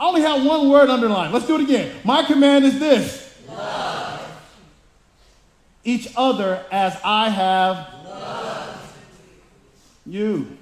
I only have one word underlined. Let's do it again. My command is this. Love Each other as I have loved you.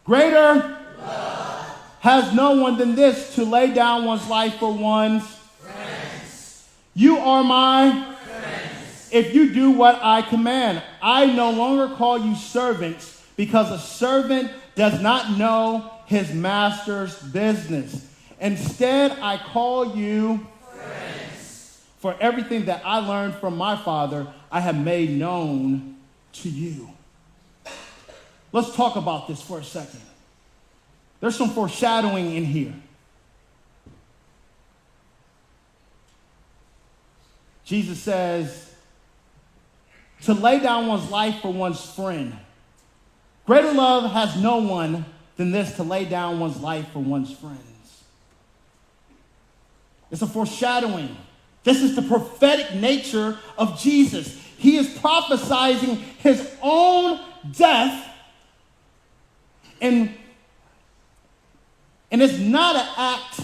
Greater love has no one than this, to lay down one's life for one's. friends. You are my Friends. if you do what I command. I no longer call you servants, because a servant does not know his master's business. Instead, I call you Friends. for everything that I learned from my Father, I have made known to you. Let's talk about this for a second. There's some foreshadowing in here. Jesus says, to lay down one's life for one's friend. Greater love has no one than this, to lay down one's life for one's friends. It's a foreshadowing. This is the prophetic nature of Jesus. He is prophesying his own death, and it's not an act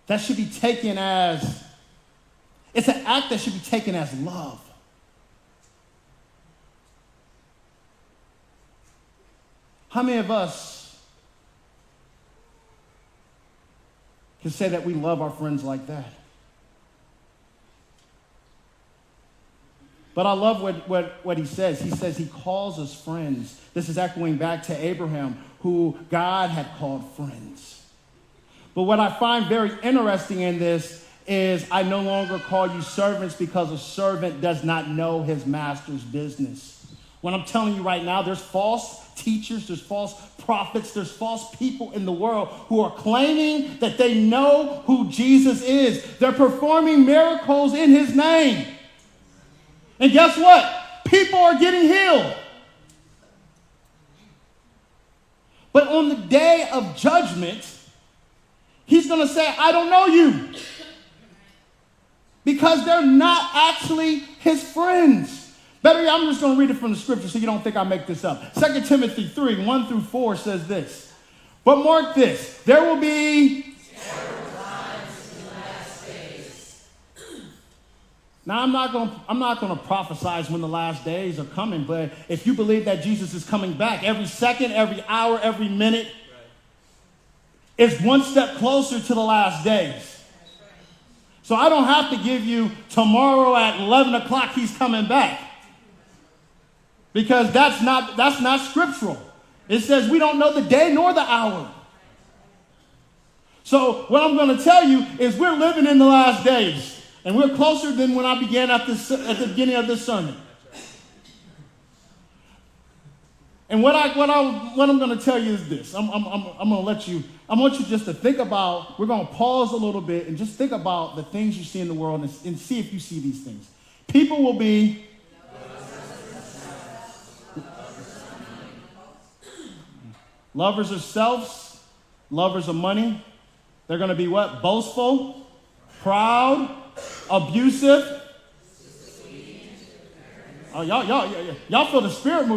that should be taken as, it's an act that should be taken as love. How many of us can say that we love our friends like that? But I love what he says. He says he calls us friends. This is echoing back to Abraham, who God had called friends. But what I find very interesting in this is I no longer call you servants, because a servant does not know his master's business. What I'm telling you right now, there's false teachers, there's false prophets, there's false people in the world who are claiming that they know who Jesus is. They're performing miracles in his name. And guess what? People are getting healed. But on the day of judgment, he's going to say, I don't know you. Because they're not actually his friends. Better yet, I'm just going to read it from the scripture so you don't think I make this up. 2 Timothy 3, 1 through 4 says this. But mark this, there will be Terrible times in the last days. Now, I'm not going to prophesize when the last days are coming, but if you believe that Jesus is coming back, every second, every hour, every minute is one step closer to the last days. So I don't have to give you tomorrow at 11 o'clock he's coming back, because that's not scriptural. It says we don't know the day nor the hour. So what I'm going to tell you is we're living in the last days. And we're closer than when I began at the beginning of this sermon. And what I'm going to tell you is this. I'm going to I want you just to think about, we're going to pause a little bit and just think about the things you see in the world and see if you see these things. People will be lovers of selves, lovers of money. They're going to be what? Boastful, proud, abusive. Oh, y'all feel the spirit moving.